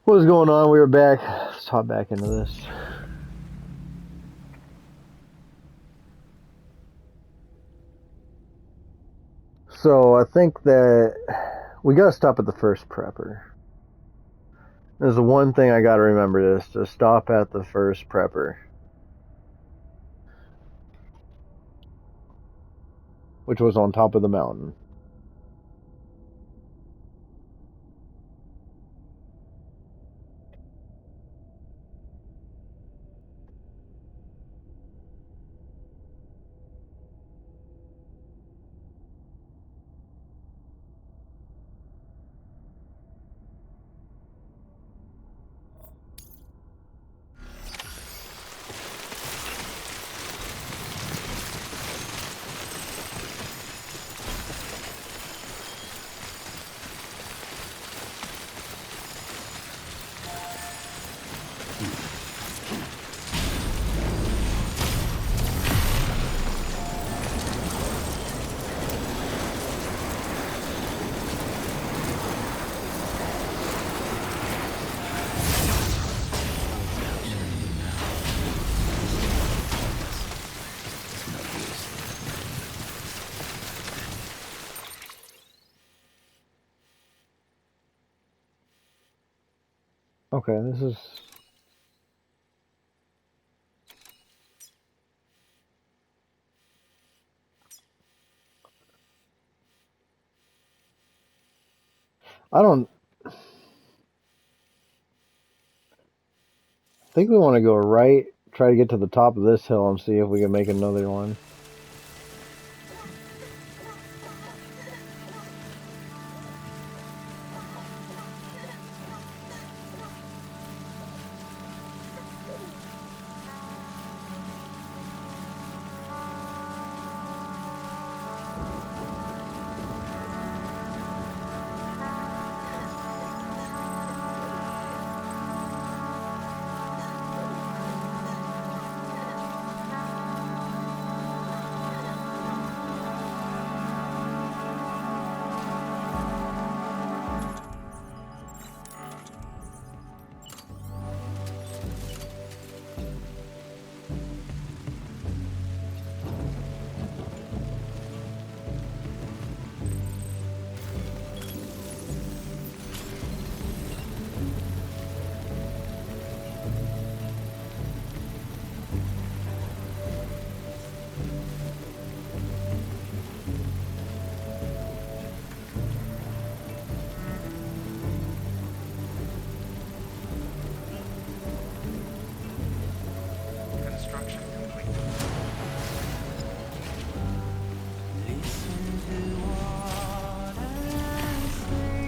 What is going on? We were back. Let's hop back into this. So I think that we gotta stop at the first prepper. There's the one thing I gotta remember is to stop at the first prepper, which was on top of the mountain. Okay, this is... I don't... I think we want to go right, try to get to the top of this hill and see if we can make another one. Construction complete. Listen to what I say.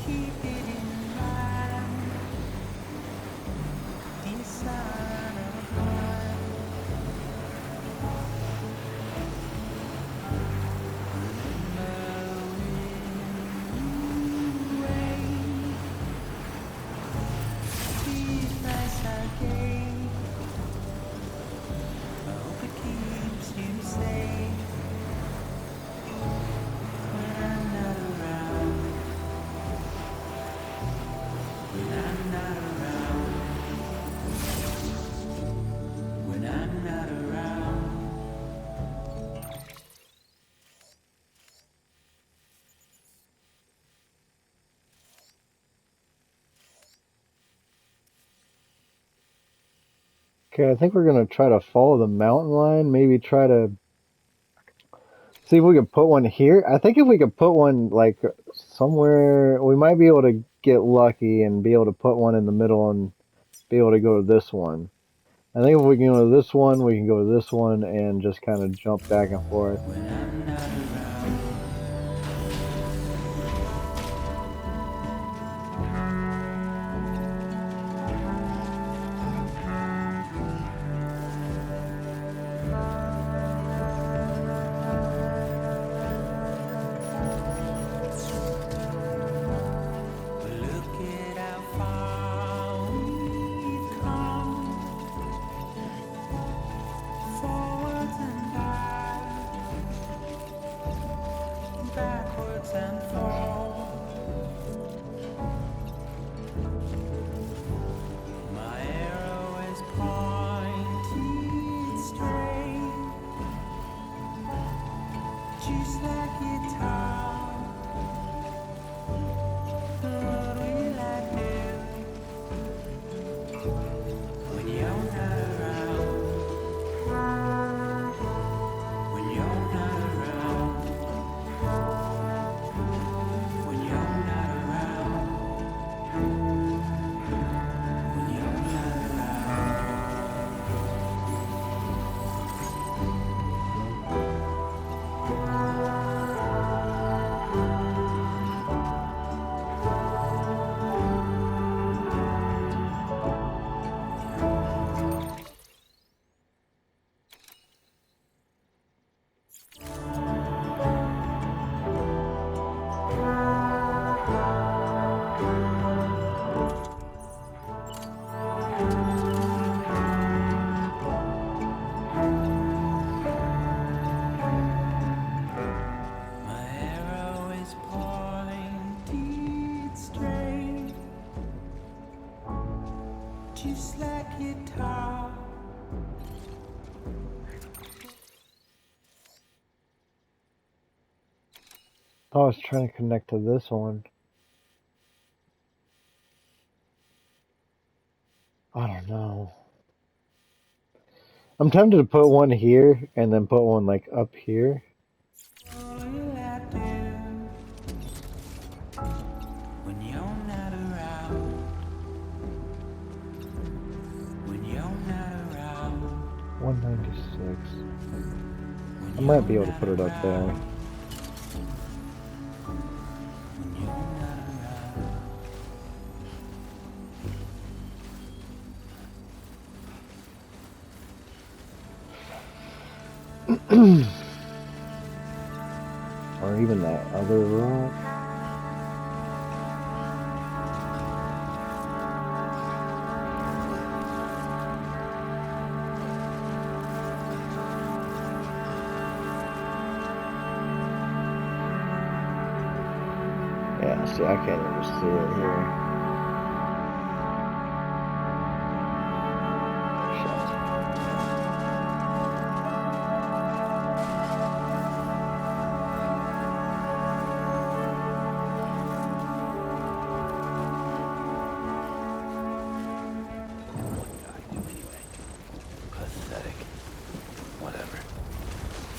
Keep it in mind. This sign of mine. These nights I gave. I hope it keeps you safe when I'm not around. When I'm not around. When I'm not around. Okay, I think we're gonna try to follow the mountain line. Maybe try to see if we can put one here. I think if we could put one like somewhere, we might be able to get lucky and be able to put one in the middle and be able to go to this one. I think if we can go to this one, we can go to this one and just kind of jump back and forth. When I'm not around. But look at how far we've come. Forwards and back, backwards and forth. like guitar. What will I do when you're not around? When you're not around. When you're not around. When you're not around. My arrow is pointed straight, just like guitar. I was trying to connect to this one. I don't know. I'm tempted to put one here and then put one like up here. What will I do when you're not around? When you're not around. 196. When I might you're be able to not put it up there. around. When you're not around. Or even that other rock. Yeah, see, I can't even see it here. Shit. Pathetic. Whatever.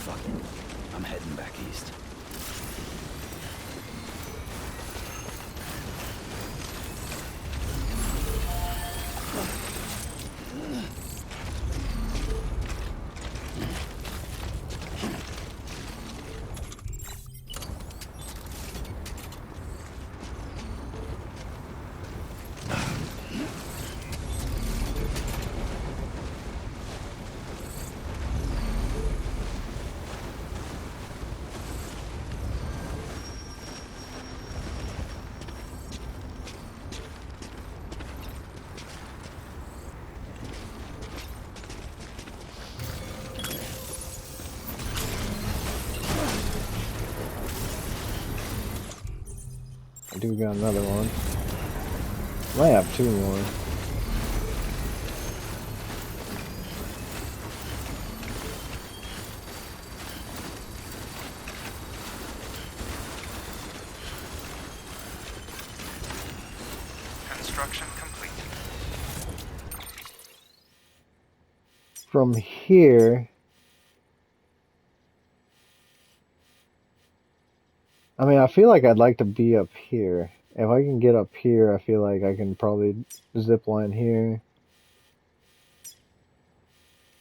Fuck it. I'm heading back east. I do got another one. Might have two more. Construction complete. From here, I mean, I feel like I'd like to be up here. If I can get up here, I feel like I can probably zip line here.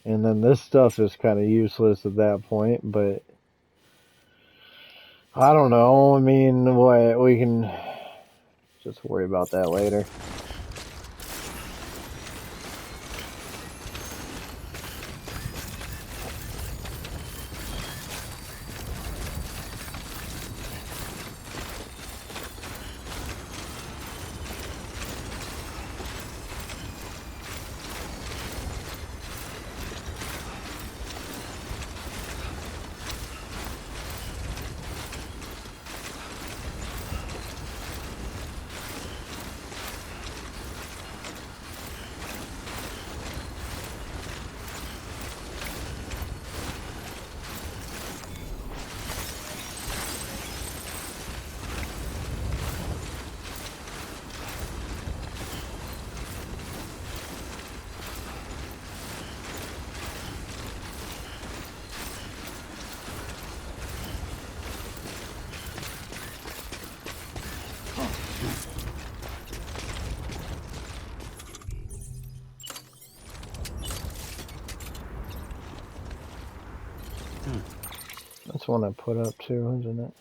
And then this stuff is kind of useless at that point, but I don't know. I mean, what we can just worry about that later. last one I put up too, isn't it?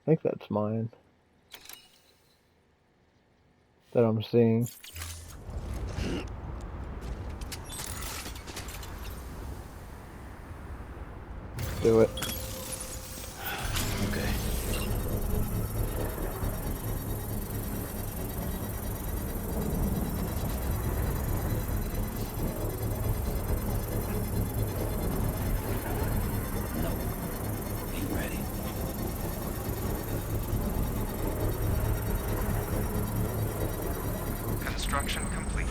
I think that's mine. That I'm seeing. Do it. Okay. Be ready. Construction complete.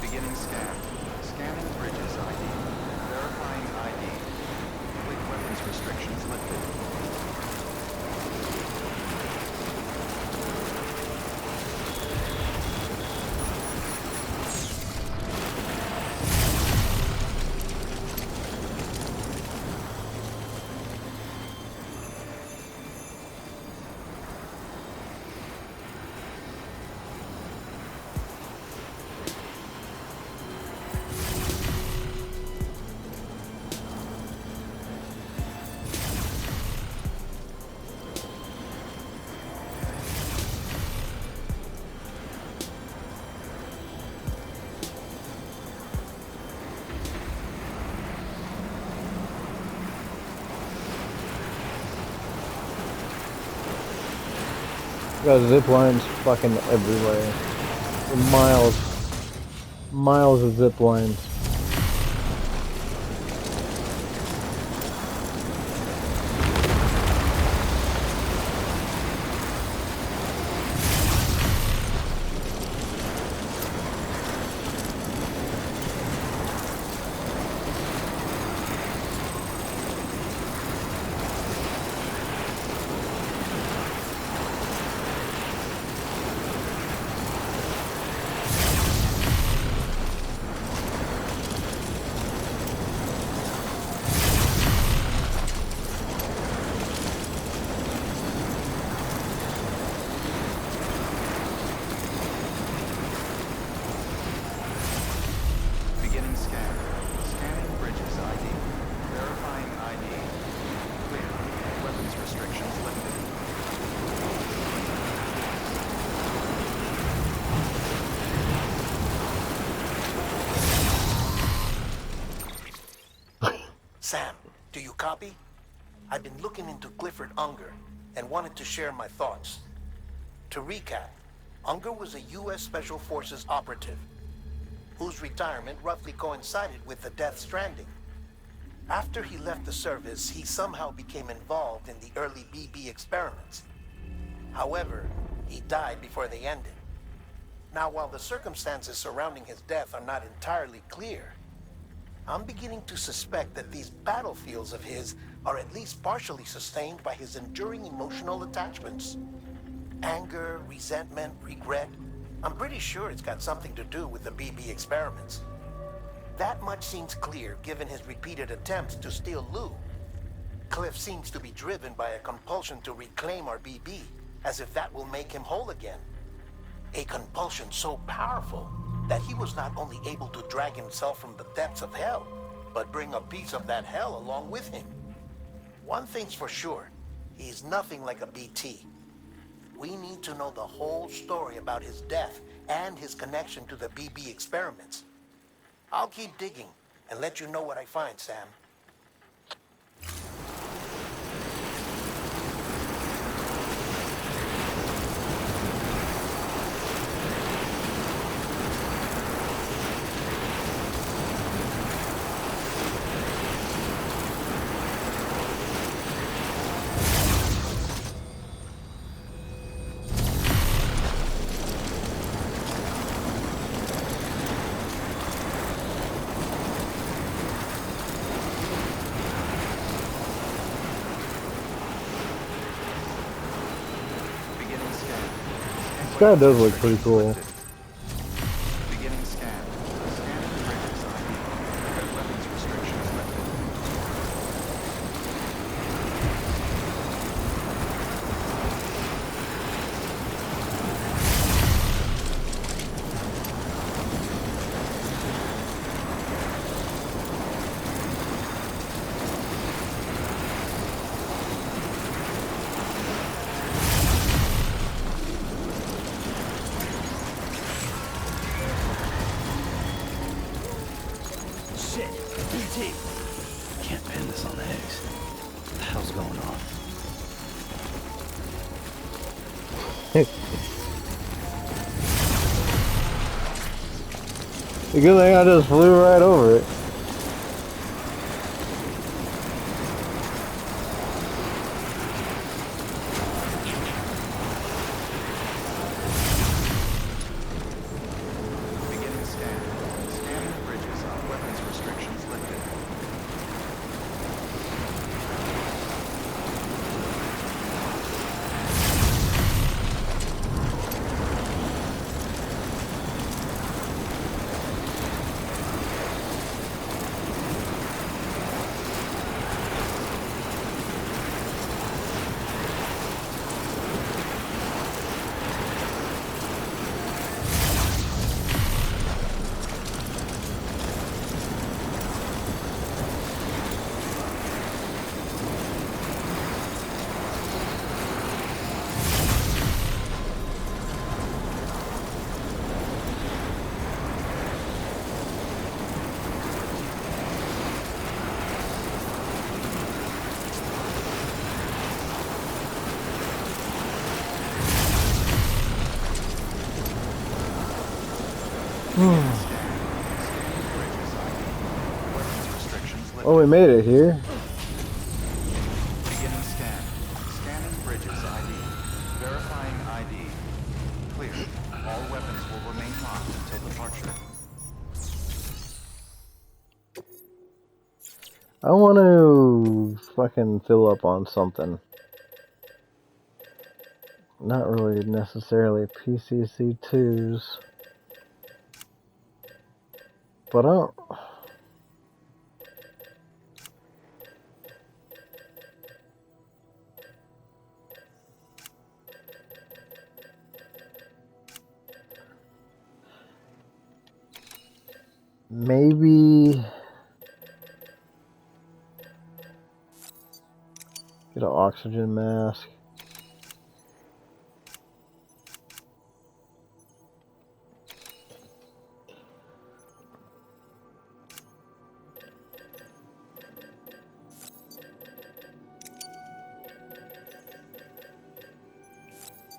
Beginning scan. Scanning bridges ID. Verifying ID. Complete weapons restrictions lifted. Got zip lines fucking everywhere. Miles. Miles of zip lines. Beginning scan. Scanning bridges ID. Verifying ID. Clear. Weapons restrictions lifted. Sam, do you copy? I've been looking into Clifford Unger and wanted to share my thoughts. To recap, Unger was a U.S. Special Forces operative whose retirement roughly coincided with the Death Stranding. After he left the service, he somehow became involved in the early BB experiments. However, he died before they ended. Now, while the circumstances surrounding his death are not entirely clear, I'm beginning to suspect that these battlefields of his are at least partially sustained by his enduring emotional attachments. Anger, resentment, regret. I'm pretty sure it's got something to do with the BB experiments. That much seems clear given his repeated attempts to steal Lou. Cliff seems to be driven by a compulsion to reclaim our BB, as if that will make him whole again. A compulsion so powerful that he was not only able to drag himself from the depths of hell, but bring a piece of that hell along with him. One thing's for sure, he's nothing like a BT. We need to know the whole story about his death and his connection to the BB experiments. I'll keep digging and let you know what I find, Sam. sky does look pretty cool. Beginning scan. Scanning bridges ID. Weapons restrictions lifted. Shit! BT! Can't pin this on eggs. What the hell's going on? The good thing I just flew right over it. Beginning scan. Scanning bridges on weapons restrictions lifted. Oh, we made it here. Beginning scan. Scanning bridges ID. Verifying ID. Clear. All weapons will remain locked until departure. I want to fucking fill up on something. Not really necessarily PCC2s. But I don't... Maybe... Get an oxygen mask.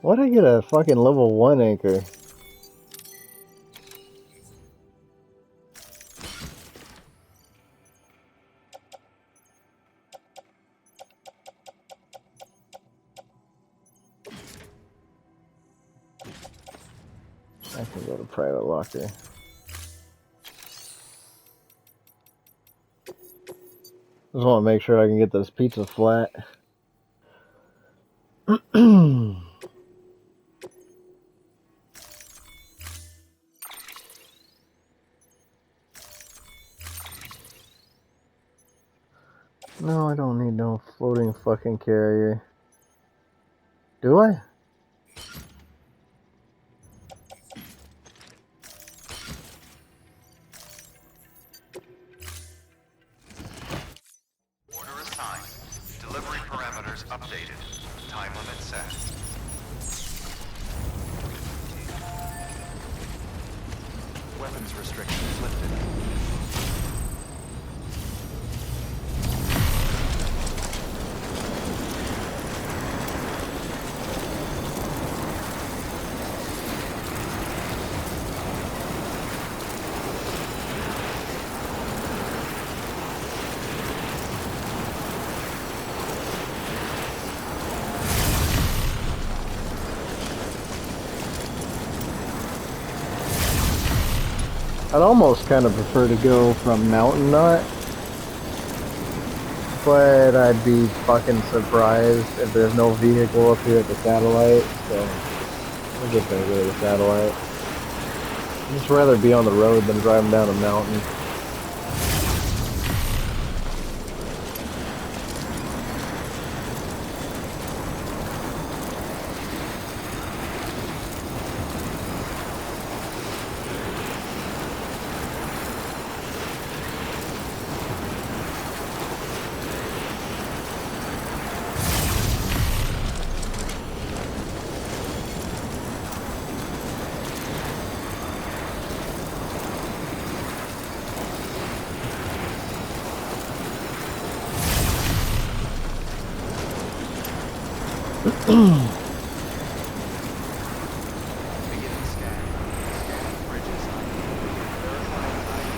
Why'd I get a fucking level 1 anchor? I can go to private locker. Just want to make sure I can get this pizza flat. No, I don't need no floating fucking carrier. Do I? Order assigned. Delivery parameters updated. Time limit set. Weapons restrictions lifted. I'd almost kind of prefer to go from Mountain Knot, but I'd be fucking surprised if there's no vehicle up here at the satellite, so We're just gonna go to the satellite. I'd just rather be on the road than driving down a mountain. Beginning scan. Scanning bridges ID. Verifying ID.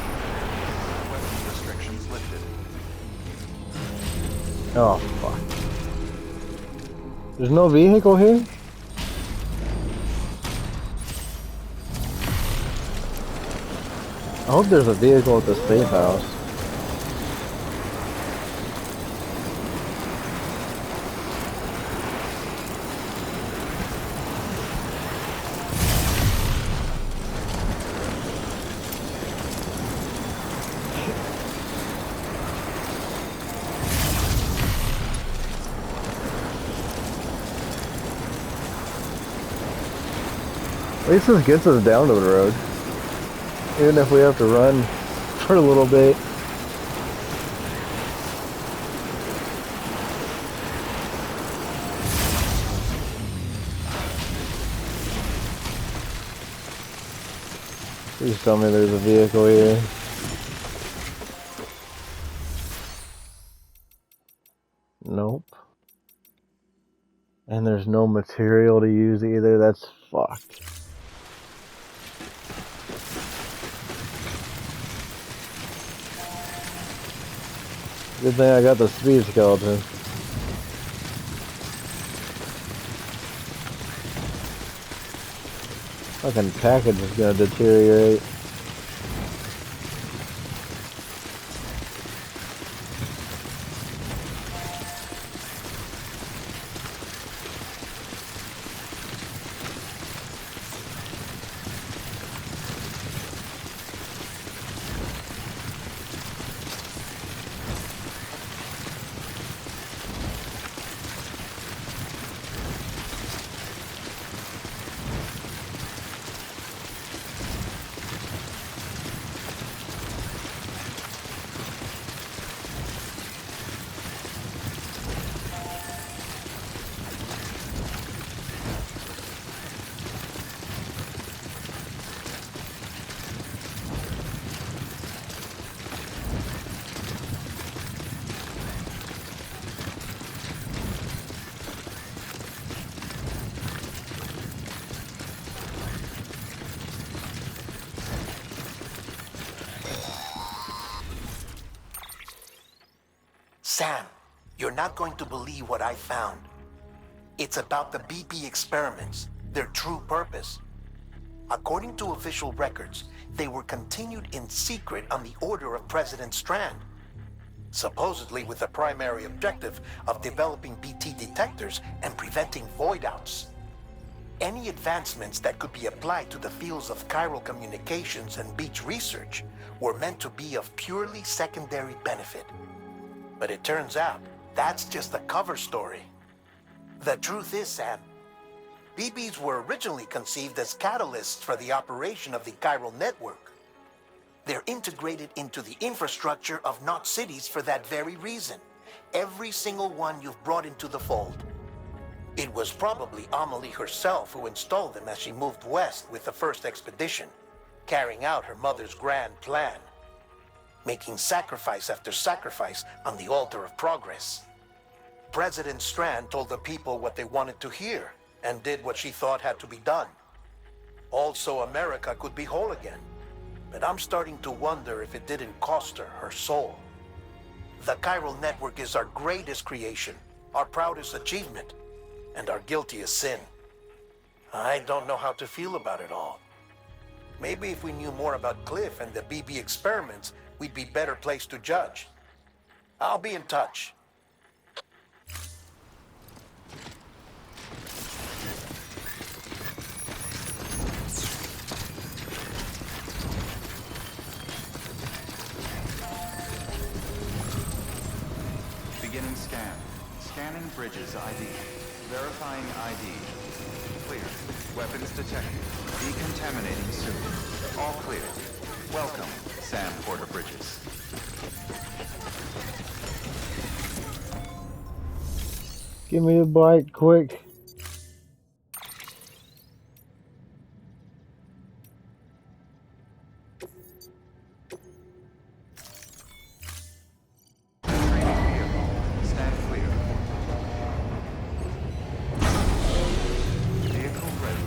Weapons restrictions lifted. Oh, fuck. There's no vehicle here? I hope there's a vehicle at the safe house. At least this gets us down to the road. Even if we have to run for a little bit. Please tell me there's a vehicle here. Nope. And there's no material to use either. That's fucked. Good thing I got the speed skeleton. Fucking package is gonna deteriorate. Sam, you're not going to believe what I found. It's about the BP experiments, their true purpose. According to official records, they were continued in secret on the order of President Strand, supposedly with the primary objective of developing BT detectors and preventing void-outs. Any advancements that could be applied to the fields of chiral communications and beach research were meant to be of purely secondary benefit. But it turns out, that's just a cover story. The truth is, Sam, BBs were originally conceived as catalysts for the operation of the chiral network. They're integrated into the infrastructure of Knot cities for that very reason. Every single one you've brought into the fold. It was probably Amelie herself who installed them as she moved west with the first expedition, carrying out her mother's grand plan. Making sacrifice after sacrifice on the altar of progress. President Strand told the people what they wanted to hear and did what she thought had to be done. Also, America could be whole again. But I'm starting to wonder if it didn't cost her her soul. The chiral network is our greatest creation, our proudest achievement, and our guiltiest sin. I don't know how to feel about it all. Maybe if we knew more about Cliff and the BB experiments, we'd be better placed to judge. I'll be in touch. Beginning scan. Scanning bridges ID. Verifying ID. Clear. Weapons detected. Decontaminating soon. All clear. Welcome, Sam Porter Bridges. Give me a bite quick. Training vehicle. Stand clear. Vehicle ready.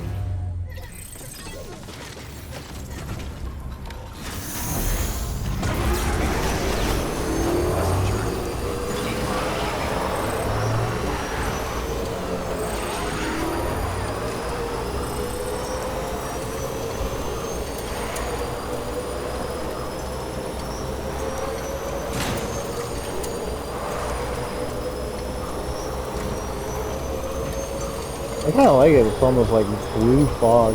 I kind of like it. It's almost like blue fog.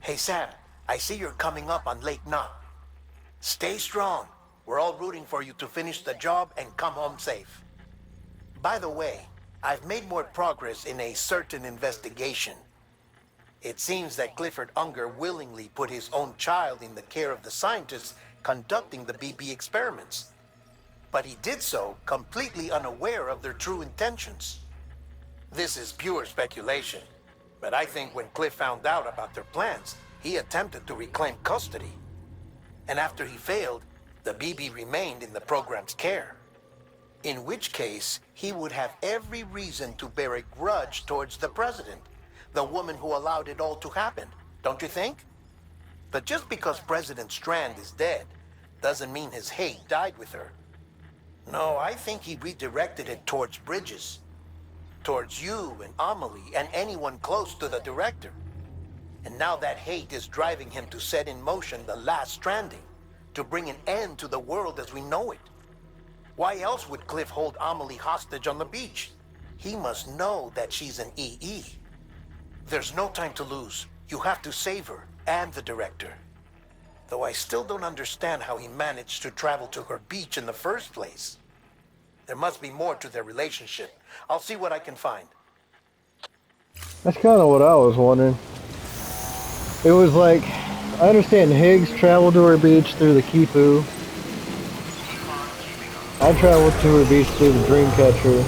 Hey, Sam, I see you're coming up on Lake Knot. Stay strong. We're all rooting for you to finish the job and come home safe. By the way, I've made more progress in a certain investigation. It seems that Clifford Unger willingly put his own child in the care of the scientists conducting the BB experiments. But he did so completely unaware of their true intentions. This is pure speculation, but I think when Cliff found out about their plans, he attempted to reclaim custody. And after he failed, the BB remained in the program's care. In which case, he would have every reason to bear a grudge towards the president, the woman who allowed it all to happen, don't you think? But just because President Strand is dead, doesn't mean his hate died with her. No, I think he redirected it towards Bridges. Towards you and Amelie and anyone close to the director. And now that hate is driving him to set in motion the last stranding, to bring an end to the world as we know it. Why else would Cliff hold Amelie hostage on the beach? He must know that she's an EE. There's no time to lose. You have to save her and the director. Though I still don't understand how he managed to travel to her beach in the first place. There must be more to their relationship. I'll see what I can find. That's kind of what I was wondering. It was like, I understand Higgs traveled to her beach through the Kipu. I traveled to her beach through the Dreamcatcher.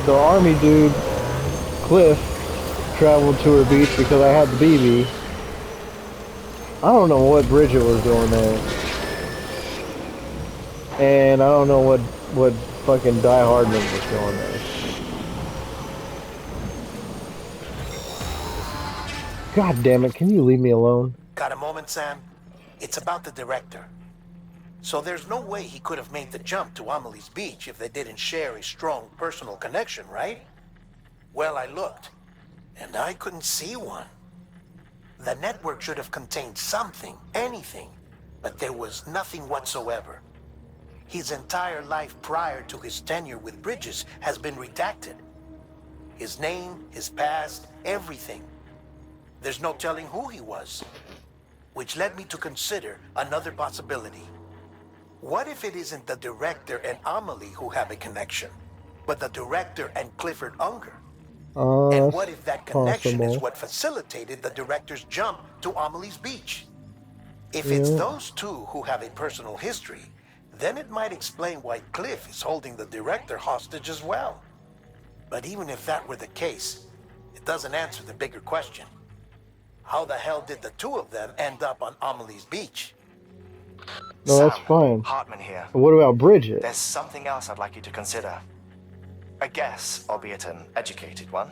The army dude, Cliff, traveled to her beach because I had the BB. I don't know what Bridget was doing there. And I don't know what fucking Die Hardman was doing there. God damn it, can you leave me alone? Got a moment, Sam? It's about the director. So there's no way he could have made the jump to Amelie's beach if they didn't share a strong personal connection, right? Well, I looked, and I couldn't see one. The network should have contained something, anything, but there was nothing whatsoever. His entire life prior to his tenure with Bridges has been redacted. His name, his past, everything. There's no telling who he was. Which led me to consider another possibility. What if it isn't the director and Amelie who have a connection, but the director and Clifford Unger? And what if that connection is what facilitated the director's jump to Amelie's beach? If it's those two who have a personal history, then it might explain why Cliff is holding the director hostage as well. But even if that were the case, it doesn't answer the bigger question. How the hell did the two of them end up on Amelie's beach? No, that's Sam, fine. Hartman here. What about Bridget? There's something else I'd like you to consider. A guess, albeit an educated one,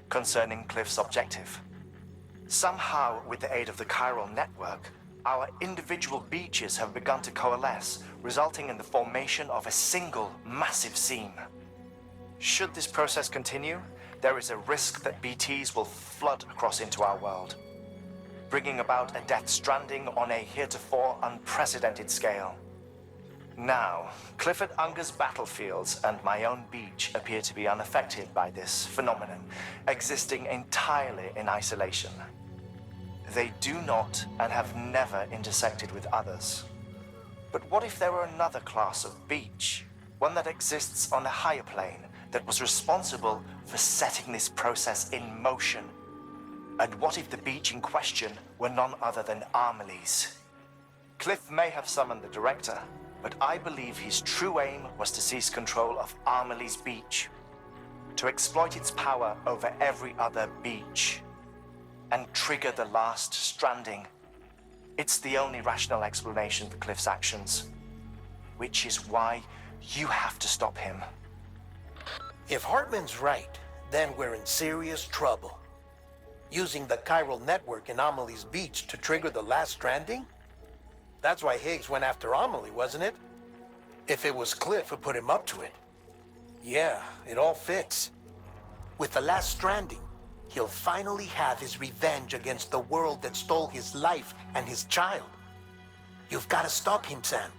concerning Cliff's objective. Somehow, with the aid of the chiral network, our individual beaches have begun to coalesce, resulting in the formation of a single massive seam. Should this process continue, there is a risk that BTs will flood across into our world, bringing about a death stranding on a heretofore unprecedented scale. Now, Clifford Unger's battlefields and my own beach appear to be unaffected by this phenomenon, existing entirely in isolation. They do not and have never intersected with others. But what if there were another class of beach, one that exists on a higher plane, that was responsible for setting this process in motion? And what if the beach in question were none other than Amelie's? Cliff may have summoned the director, but I believe his true aim was to seize control of Amelie's beach, to exploit its power over every other beach, and trigger the last stranding. It's the only rational explanation for Cliff's actions, which is why you have to stop him. If Hartman's right, then we're in serious trouble. Using the chiral network in Amelie's beach to trigger the last stranding? That's why Higgs went after Amelie, wasn't it? If it was Cliff who put him up to it. Yeah, it all fits. With the last stranding, he'll finally have his revenge against the world that stole his life and his child. You've got to stop him, Sam.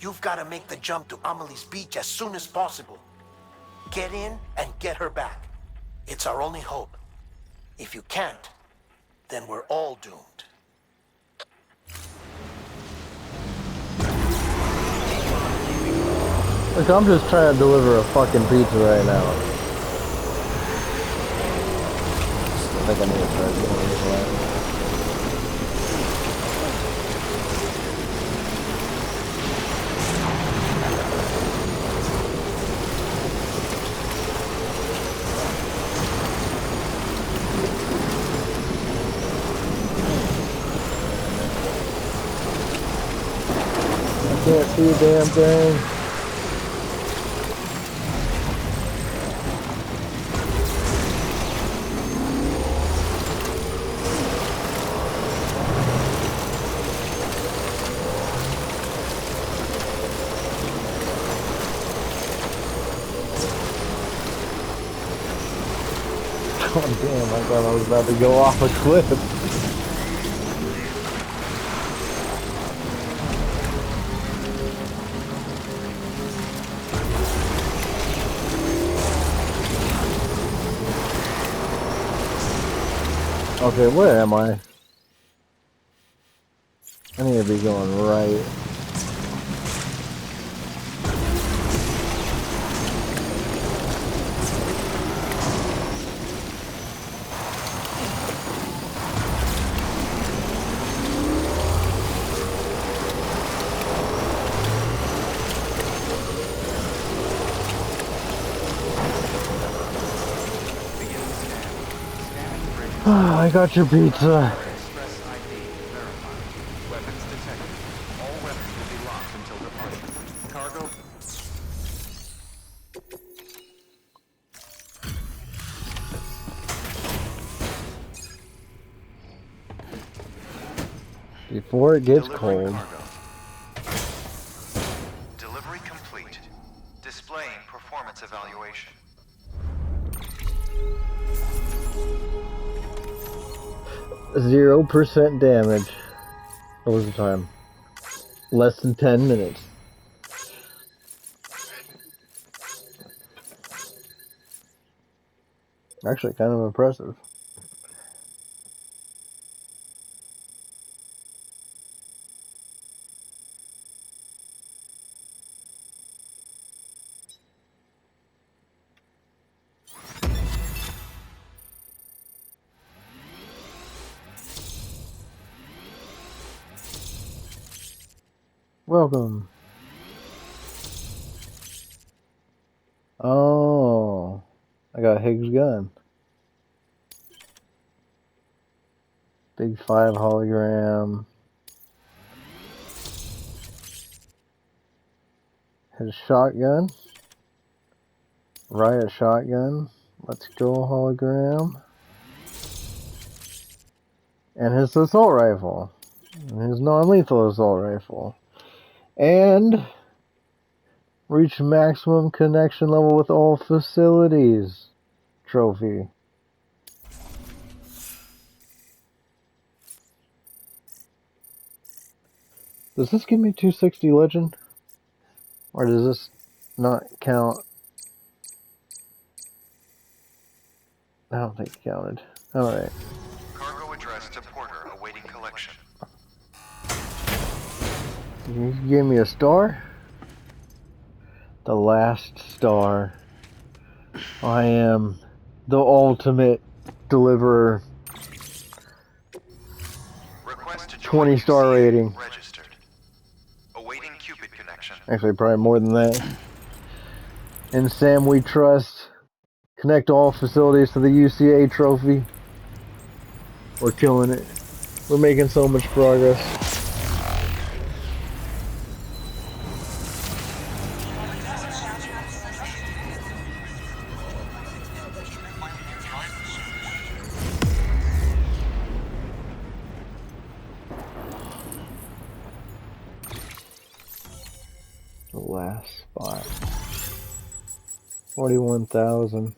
You've got to make the jump to Amelie's beach as soon as possible. Get in and get her back. It's our only hope. If you can't, then we're all doomed. Look, I'm just trying to deliver a fucking pizza right now. I think I need to try to get one of these lines. I can't see a damn thing. Oh damn, I thought I was about to go off a cliff. Okay, where am I? I need to be going right. I got your pizza. Express ID verified. Weapons detected. All weapons will be locked until departure. Cargo. Before it gets Delivering cold. cargo. Delivery complete. Displaying performance evaluation. 0% damage. What was the time? Less than 10 minutes. Actually, kind of impressive. Welcome. Oh, I got Higgs gun. Big 5 hologram. His shotgun. Riot shotgun. Let's go hologram. And his assault rifle. And his non-lethal assault rifle. And reach maximum connection level with all facilities. Trophy. Does this give me 260 legend? Or does this not count? I don't think it counted. Alright. Cargo addressed to Porter awaiting collection. You gave me a star? The last star. I am the ultimate deliverer. Request to 20-star rating. registered. Awaiting Cupid connection. Actually, probably more than that. In Sam we trust. Connect all facilities to the UCA trophy. We're killing it. We're making so much progress. The last spot. 41,000.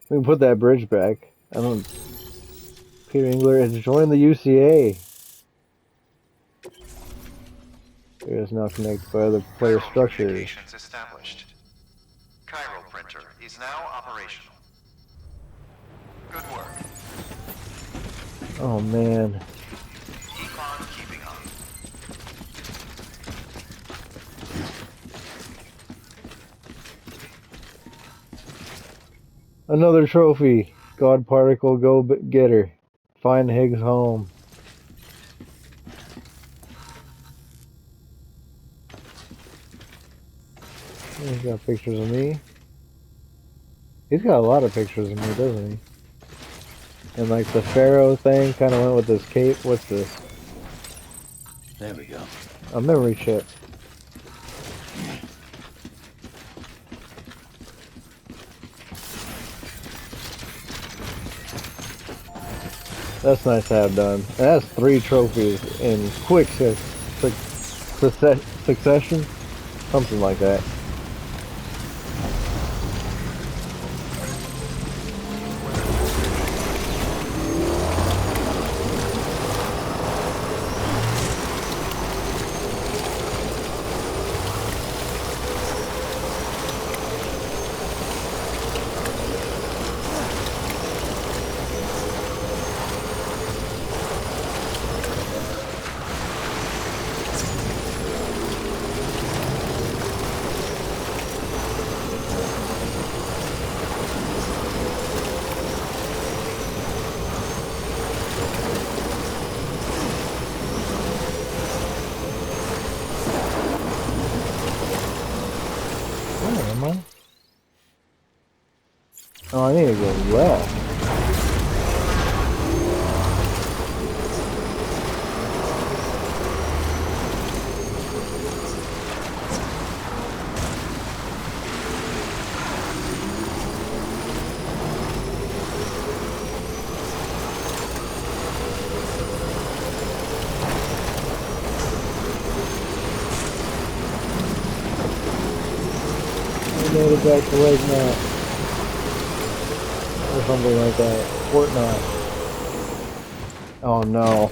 We can put that bridge back. I don't. Peter Engler has joined the UCA. It is now connected by other player Chiral structures. communications established. Chiral printer is now operational. Good work. Oh man. Keep on keeping on. Another trophy. God particle, go get her. Find Higgs home. He's got pictures of me. He's got a lot of pictures of me, doesn't he? And like the Pharaoh thing kind of went with his cape. What's this? There we go. A memory chip. That's nice to have done. And that's 3 trophies in quick succession. Something like that. Where am I? Oh, I need to go left. I made it back to Lake Knot. Or something like that. Fort Knot. Oh no.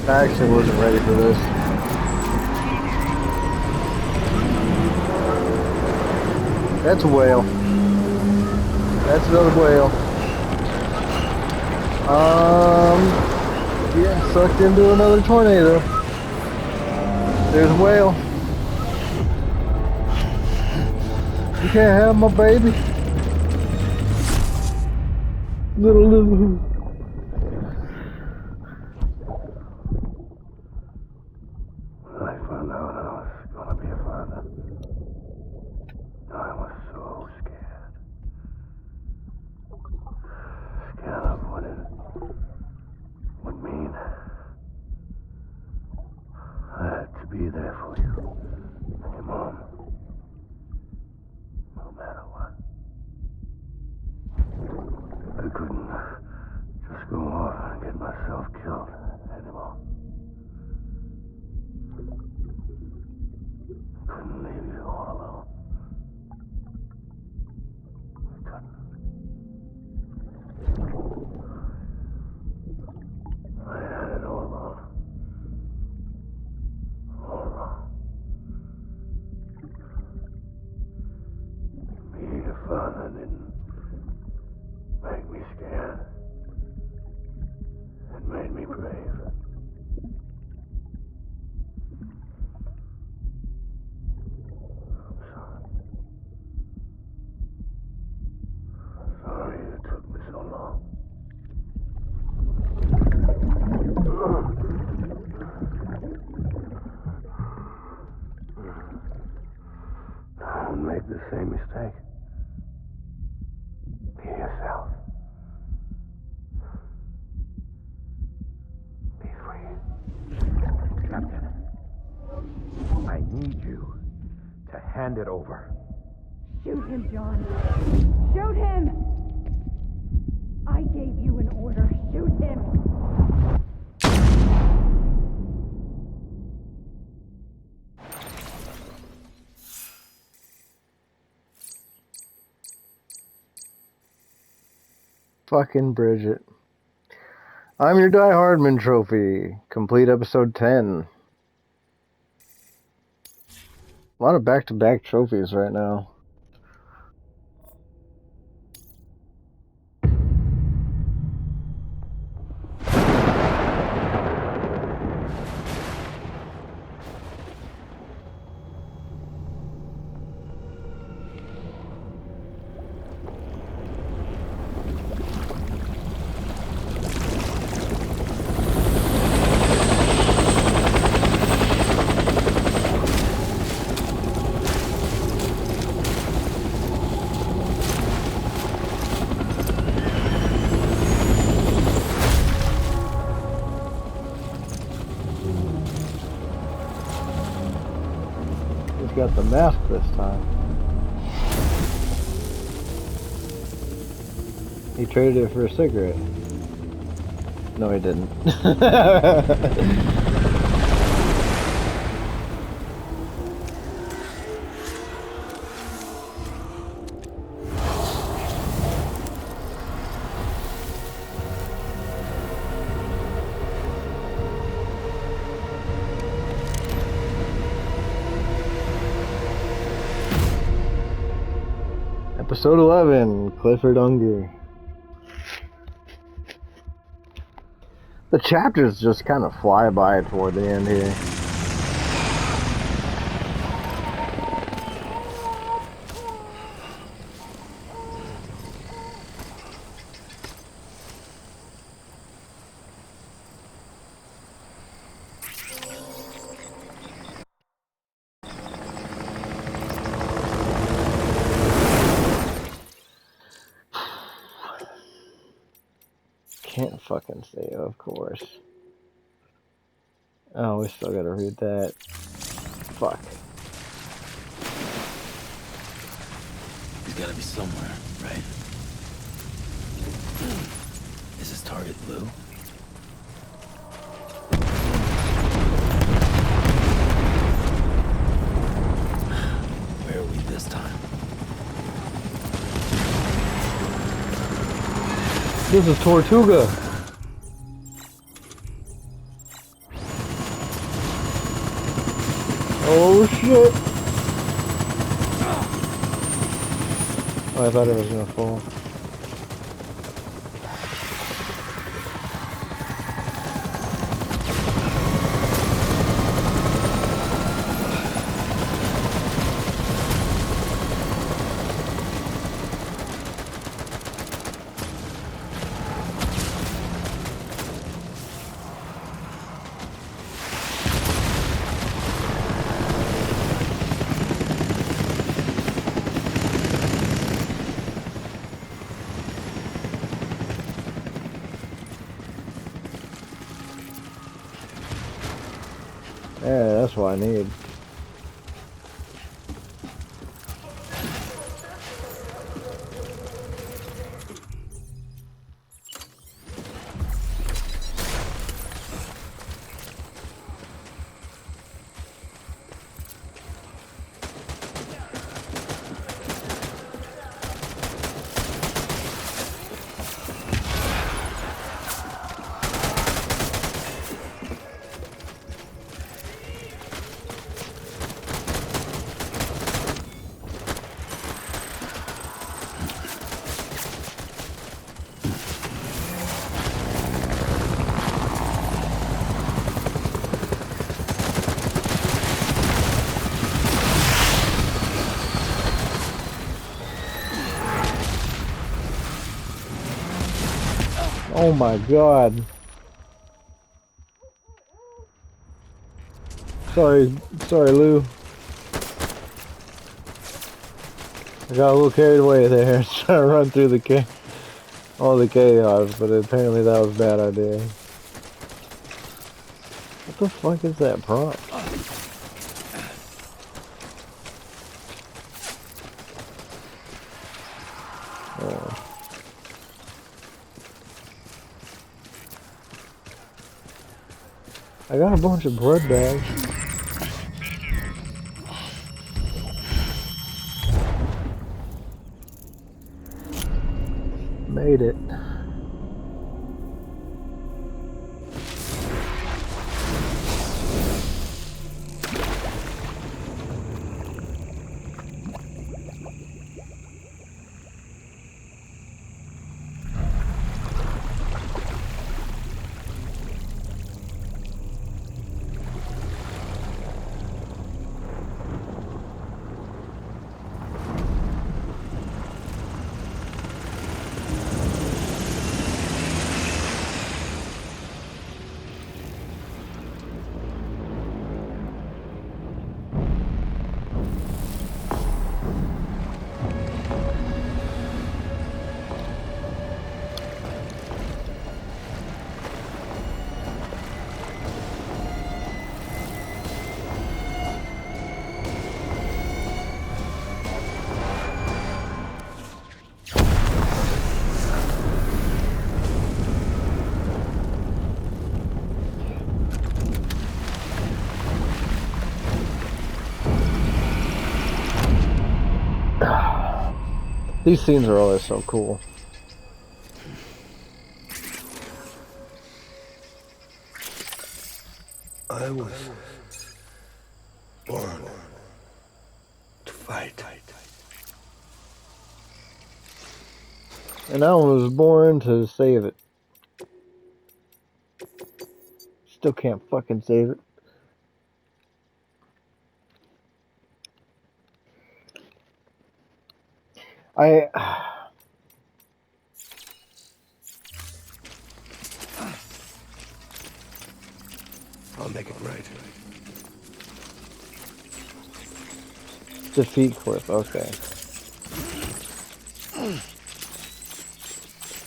I actually wasn't ready for this. That's a whale. That's another whale. Yeah, sucked into another tornado. There's a whale. You can't have my baby. Little. When I found out I was gonna be a father, I was so scared. Scared of what it would mean. I had to be there for you and your mom, no matter what. I couldn't just go off and get myself killed anymore. Couldn't leave you all alone. I couldn't. I had it all wrong. All wrong. Being a father didn't make me scared. It made me brave. I'm sorry. Sorry it took me so long. Don't make the same mistake. Be yourself. Be free. Captain, I need you to hand it over. Shoot him, John. Shoot him! I gave you an order. Shoot him! Fucking Bridget. I'm your Die Hardman trophy. Complete episode 10. A lot of back-to-back trophies right now. Got the mask this time. He traded it for a cigarette. No, he didn't. Episode 11, Clifford Unger. The chapters just kind of fly by toward the end here. Can't fucking say, of course. Oh, we still gotta read that. Fuck. He's gotta be somewhere, right? Is his target blue? Where are we this time? This is Tortuga. Oh shit! Oh, I thought it was gonna fall. Yeah, that's what I need. Oh my god. Sorry, Lou. I got a little carried away there, trying to run through all the chaos, but apparently that was a bad idea. What the fuck is that prompt? Oh. I got a bunch of blood bags. Made it. These scenes are always so cool. I was born to fight. And I was born to save it. Still can't fucking save it. I'll make it right. Defeat Cliff, okay.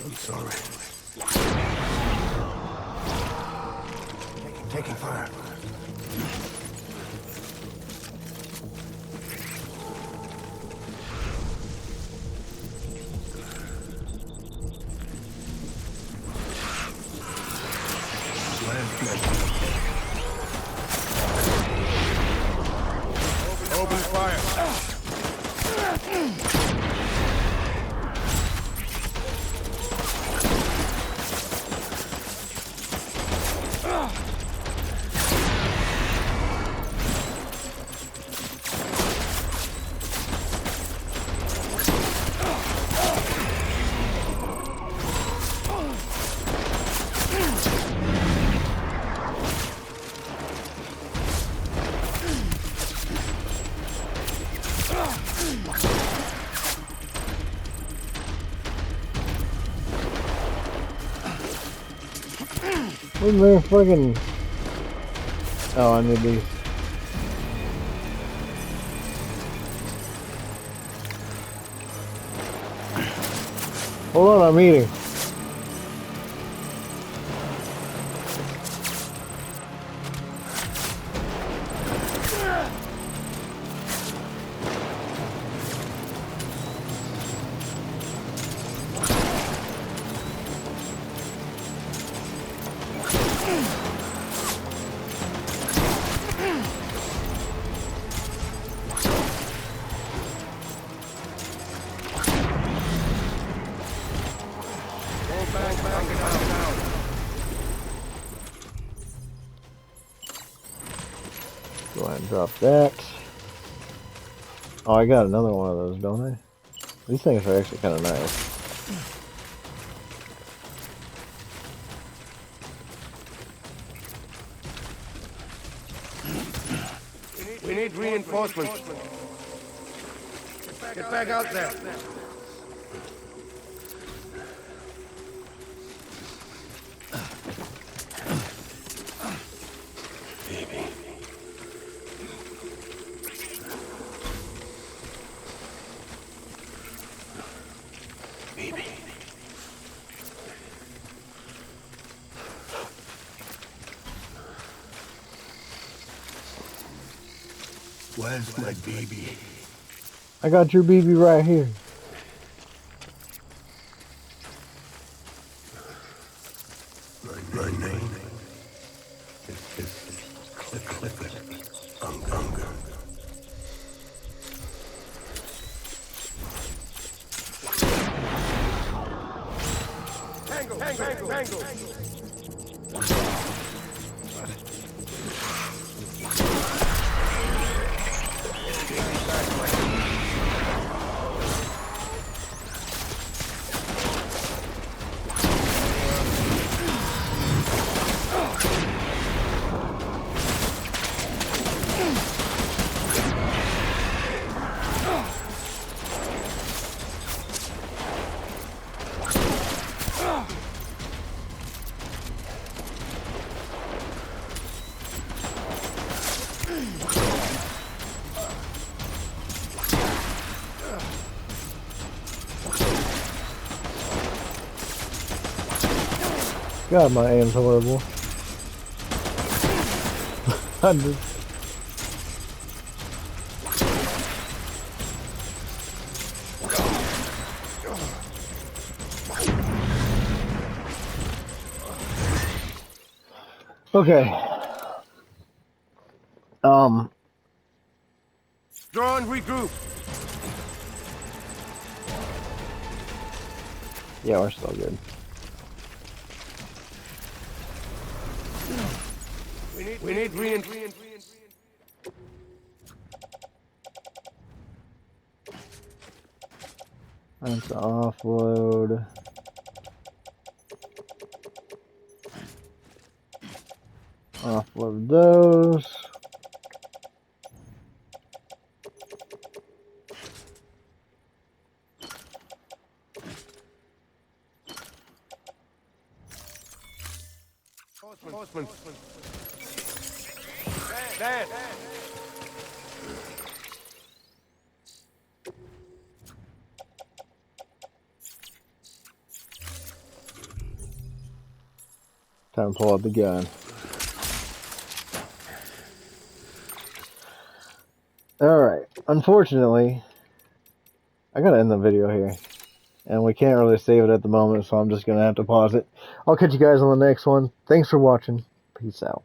I'm sorry. Taking fire. Open fire. Wasn't there fucking... Oh, I need these. Hold on, I'm eating. Go ahead and drop that. Oh, I got another one of those, don't I? These things are actually kind of nice. We need reinforcements. Get back out there. Baby. Baby. Where's my baby? I got your BB right here. My name is Clifford Unger. Tango. God, my aim's horrible. I'm just... Okay. Draw and regroup. Yeah, we're still good. We need reinforcements. Time to offload. Offload those. Dad. Time to pull out the gun. Alright, unfortunately, I gotta end the video here. And we can't really save it at the moment, so I'm just gonna have to pause it. I'll catch you guys on the next one. Thanks for watching. Peace out.